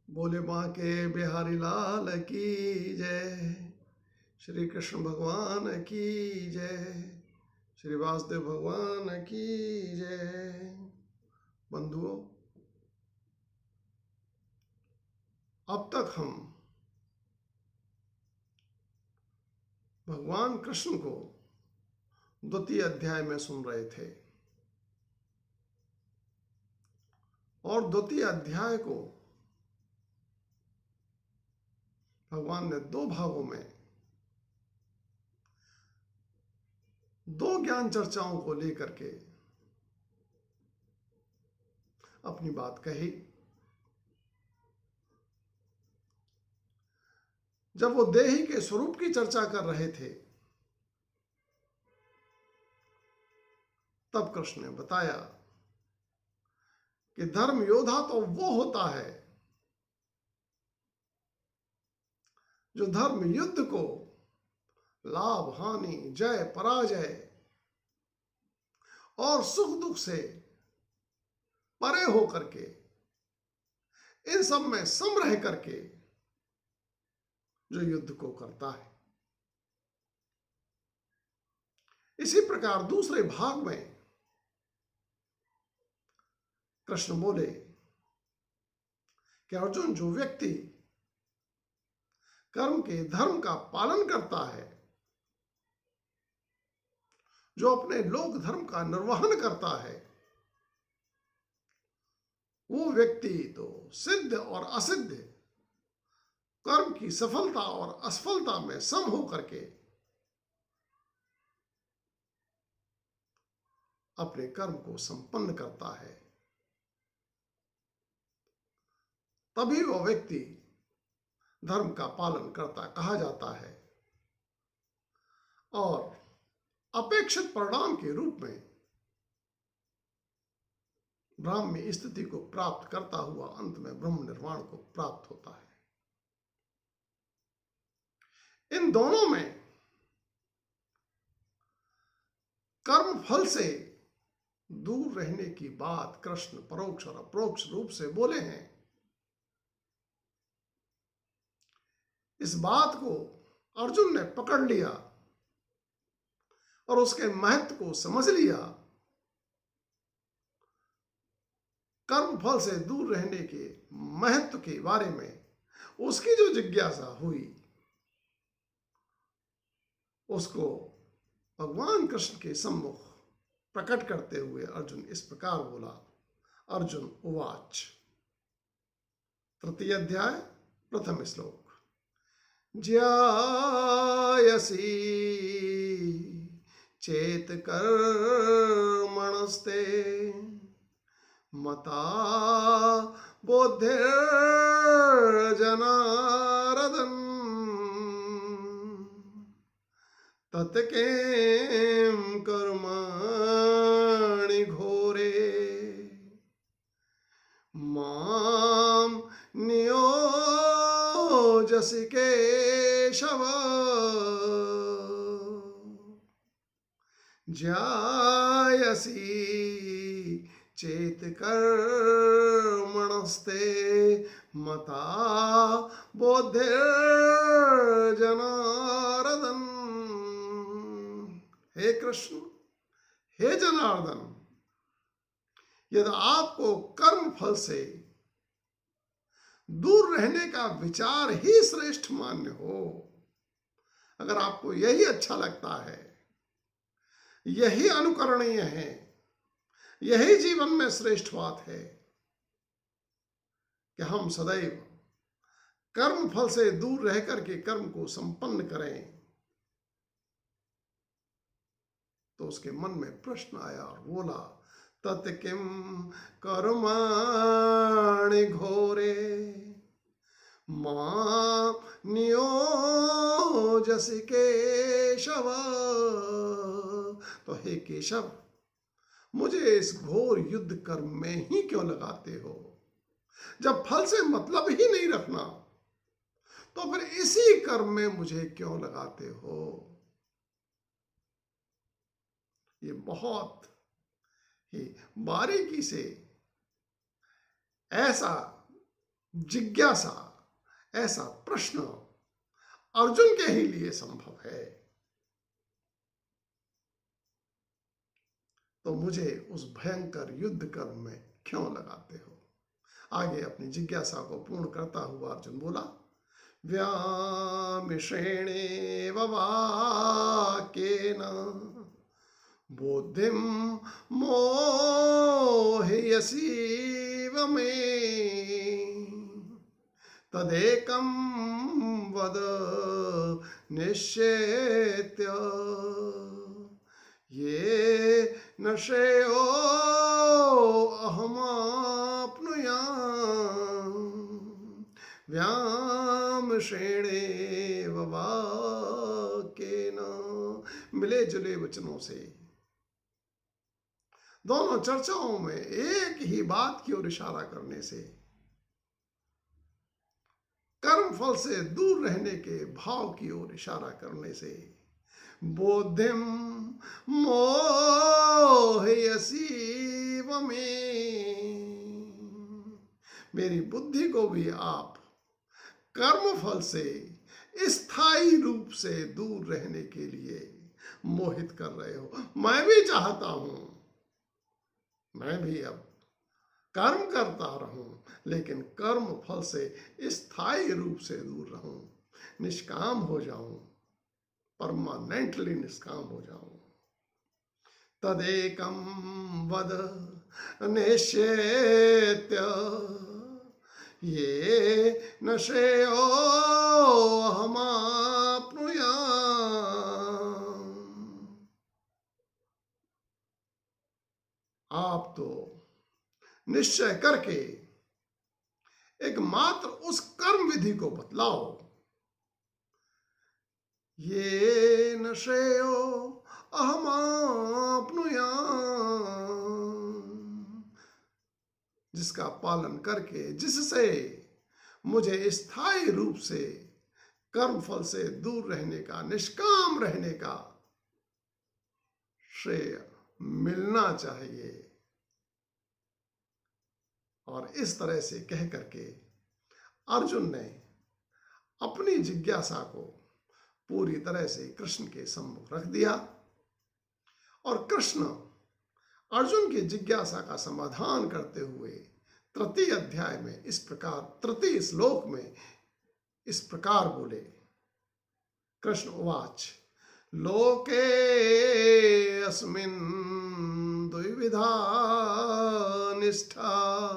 बोले बांके बिहारी लाल की जय। श्री कृष्ण भगवान की जय। श्री वासुदेव भगवान की जय। बंधुओं, अब तक हम भगवान कृष्ण को द्वितीय अध्याय में सुन रहे थे और द्वितीय अध्याय को भगवान ने दो भागों में दो ज्ञान चर्चाओं को लेकर के अपनी बात कही। जब वो देही के स्वरूप की चर्चा कर रहे थे तब कृष्ण ने बताया कि धर्म योद्धा तो वो होता है जो धर्म युद्ध को लाभ हानि, जय पराजय और सुख दुख से परे होकर के, इन सब में सम रह करके जो युद्ध को करता है। इसी प्रकार दूसरे भाग में कृष्ण बोले कि अर्जुन, जो व्यक्ति कर्म के धर्म का पालन करता है, जो अपने लोक धर्म का निर्वहन करता है, वो व्यक्ति तो सिद्ध और असिद्ध, कर्म की सफलता और असफलता में सम होकर के अपने कर्म को संपन्न करता है। तभी वह व्यक्ति धर्म का पालन करता कहा जाता है और अपेक्षित परिणाम के रूप में ब्राह्मी स्थिति को प्राप्त करता हुआ अंत में ब्रह्म निर्वाण को प्राप्त होता है। इन दोनों में कर्म फल से दूर रहने की बात कृष्ण परोक्ष और अपरोक्ष रूप से बोले हैं। इस बात को अर्जुन ने पकड़ लिया और उसके महत्व को समझ लिया। कर्म फल से दूर रहने के महत्व के बारे में उसकी जो जिज्ञासा हुई, उसको भगवान कृष्ण के सम्मुख प्रकट करते हुए अर्जुन इस प्रकार बोला। अर्जुन उवाच, तृतीय अध्याय प्रथम श्लोक। ज्यायसी चेत कर्मणस्ते मता बुद्धिर्जनार्दन तत्किं कर्माणि घोरे मां नियोजसि केशव। ज्यायसी चेत कर्मणस्ते मता बुद्धिर्जनार्दन। हे कृष्ण, हे जनार्दन, यदि आपको कर्म फल से दूर रहने का विचार ही श्रेष्ठ मान्य हो, अगर आपको यही अच्छा लगता है, यही अनुकरणीय है, यही जीवन में श्रेष्ठ बात है कि हम सदैव कर्म फल से दूर रह करके कर्म को संपन्न करें, तो उसके मन में प्रश्न आया और बोला, तत्किं कर्माणि घोरे मां नियोजसि केशव। तो हे केशव, मुझे इस घोर युद्ध कर्म में ही क्यों लगाते हो? जब फल से मतलब ही नहीं रखना, तो फिर इसी कर्म में मुझे क्यों लगाते हो? ये बहुत ही बारीकी से ऐसा जिज्ञासा, ऐसा प्रश्न अर्जुन के ही लिए संभव है। तो मुझे उस भयंकर युद्ध कर्म में क्यों लगाते हो? आगे अपनी जिज्ञासा को पूर्ण करता हुआ अर्जुन बोला, व्यामिश्रेणेव वाक्येन बुद्धिं मोहयसीव मे तदेकं वद निश्चेत्य ये न श्रेयो अहमाप्नुयाम् व्यामिश्रेणेव वाक्येन। मिले जुले वचनों से दोनों चर्चाओं में एक ही बात की ओर इशारा करने से, कर्म फल से दूर रहने के भाव की ओर इशारा करने से, बोधिम मोहयसीव में, मेरी बुद्धि को भी आप कर्म फल से स्थायी रूप से दूर रहने के लिए मोहित कर रहे हो। मैं भी चाहता हूं मैं भी अब कर्म करता रहूं, लेकिन कर्म फल से स्थायी रूप से दूर रहूं, निष्काम हो जाऊं, परमानेंटली निष्काम हो जाऊं। तदेकं वद निश्चेत्य ये न श्रेयो अहमाप्नुयाम्। आप तो निश्चय करके एकमात्र उस कर्म विधि को बतलाओ, ये न श्रेयो अहमाप्नुयाम्, जिसका पालन करके, जिससे मुझे स्थायी रूप से कर्म फल से दूर रहने का, निष्काम रहने का श्रेय मिलना चाहिए। और इस तरह से कह करके अर्जुन ने अपनी जिज्ञासा को पूरी तरह से कृष्ण के सम्मुख रख दिया, और कृष्ण अर्जुन की जिज्ञासा का समाधान करते हुए तृतीय अध्याय में इस प्रकार, तृतीय श्लोक में इस प्रकार बोले। कृष्ण उवाच, लोके अस्मिन् द्विविधा निष्ठा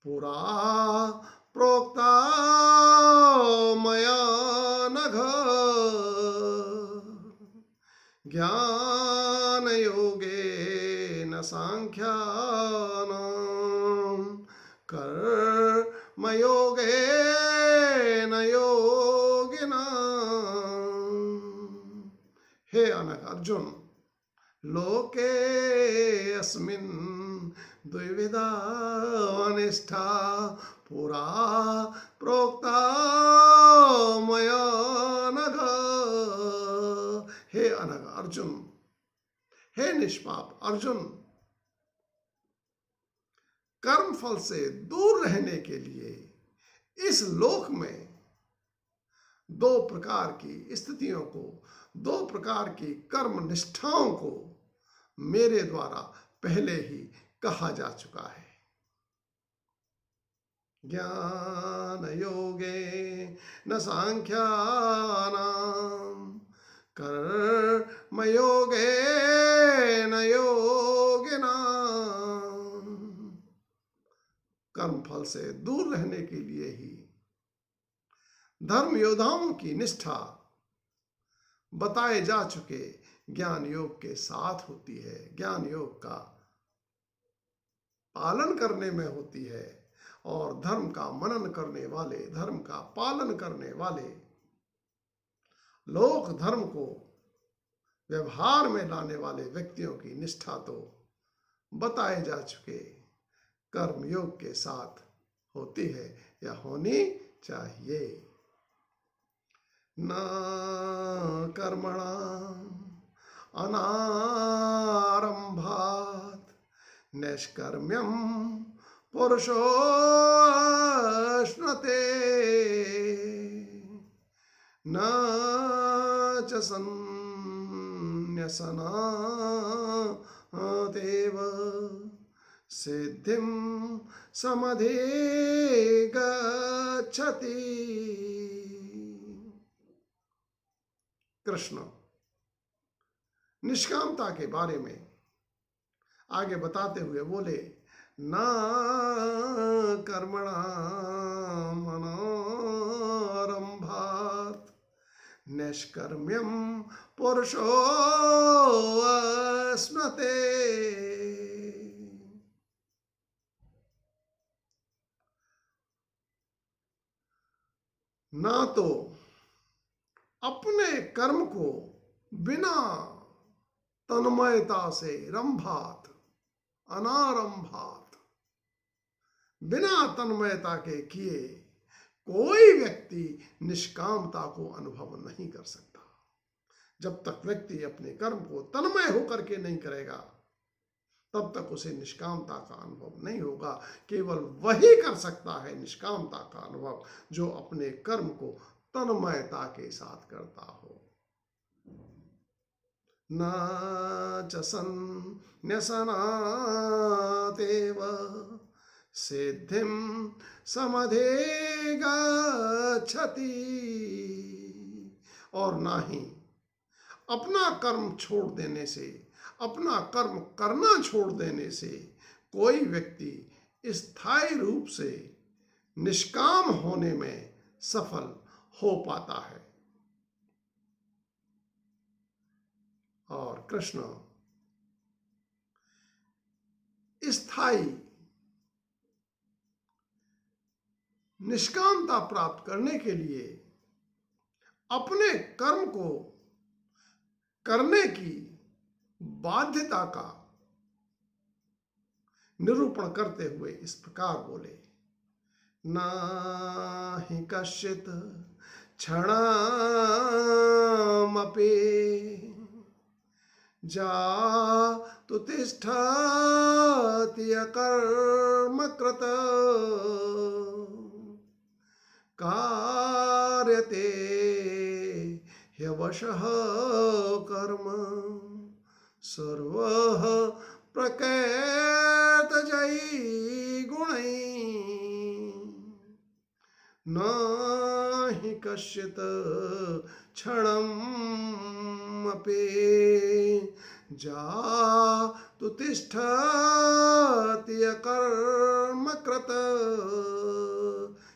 पुरा प्रोक्ता मया नघ, ज्ञान योगेन सांख्यानां कर्म योगेन योगिनाम्। हे अनघ अर्जुन, लोके अस्मिन् द्विविधा निष्ठा पुरा प्रोक्ता मया नघ। हे अनघ अर्जुन, हे निष्पाप अर्जुन, कर्म फल से दूर रहने के लिए इस लोक में दो प्रकार की स्थितियों को, दो प्रकार की कर्म निष्ठाओं को मेरे द्वारा पहले ही कहा जा चुका है। ज्ञान योगे न सांख्यानां कर्म योगे न योगिनाम्। कर्म फल से दूर रहने के लिए ही धर्म योद्धाओं की निष्ठा बताए जा चुके ज्ञान योग के साथ होती है, ज्ञान योग का पालन करने में होती है। और धर्म का मनन करने वाले, धर्म का पालन करने वाले, लोक धर्म को व्यवहार में लाने वाले व्यक्तियों की निष्ठा तो बताए जा चुके कर्म योग के साथ होती है या होनी चाहिए। न कर्मणाम् अनारंभात् नैष्कर्म्यं पुरुषोऽर्जुन। च सन्न्यसनादेव सिद्धिं समधिगच्छति। कृष्ण निष्कामता के बारे में आगे बताते हुए बोले, ना कर्मणाम् अनारम्भात् नैष्कर्म्यं पुरुषोऽश्नुते। ना तो अपने कर्म को बिना तन्मयता से, रंभात अनारंभात, बिना तन्मयता के किए कोई व्यक्ति निष्कामता को अनुभव नहीं कर सकता। जब तक व्यक्ति अपने कर्म को तन्मय होकर के नहीं करेगा तब तक उसे निष्कामता का अनुभव नहीं होगा। केवल वही कर सकता है निष्कामता का अनुभव जो अपने कर्म को तन्मयता के साथ करता हो। न च सन्न्यसनादेव सिद्धिं समधिगच्छति। और ना ही अपना कर्म छोड़ देने से, अपना कर्म करना छोड़ देने से कोई व्यक्ति स्थायी रूप से निष्काम होने में सफल हो पाता है। और कृष्ण स्थायी निष्कामता प्राप्त करने के लिए अपने कर्म को करने की बाध्यता का निरूपण करते हुए इस प्रकार बोले, नाहि कश्चित् क्षणमपि जातु तिष्ठति अकर्मकृत कार्यते ह्यवशः कर्म सर्वः प्रकृतजयी गुणैः। न हि कश्चित् क्षणमपि जातु तिष्ठति अकर्मकृत।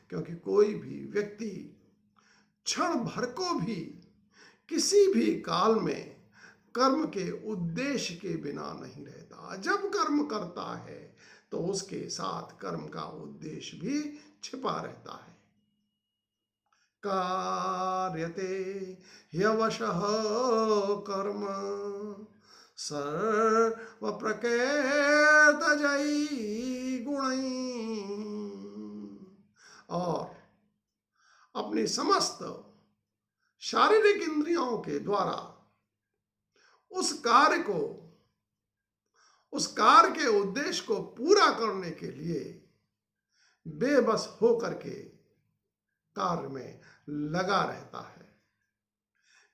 क्योंकि कोई भी व्यक्ति क्षण भर को भी किसी भी काल में कर्म के उद्देश्य के बिना नहीं रहता। जब कर्म करता है तो उसके साथ कर्म का उद्देश्य भी छिपा रहता है। कार्यते ह्यवशः कर्म सर्व प्रकृतजयी गुणैः। और अपनी समस्त शारीरिक इंद्रियों के द्वारा उस कार्य के उद्देश्य को पूरा करने के लिए बेबस होकर के कार्य में लगा रहता है।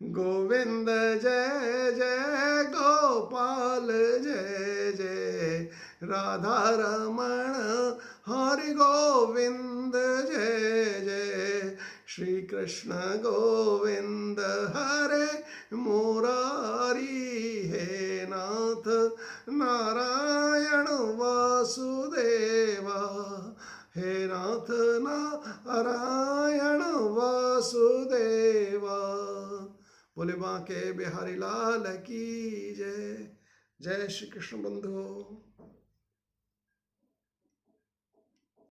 गोविंद जय जय गोपाल जय जय राधा रमण हरि गोविंद जय जय श्री कृष्ण गोविंद हरे मुरारी हे नाथ नारायण वासुदेवा हे नाथ नारायण वासुदेवा। बोले बांके बिहारी लाल की जय। जय श्री कृष्ण बंधु।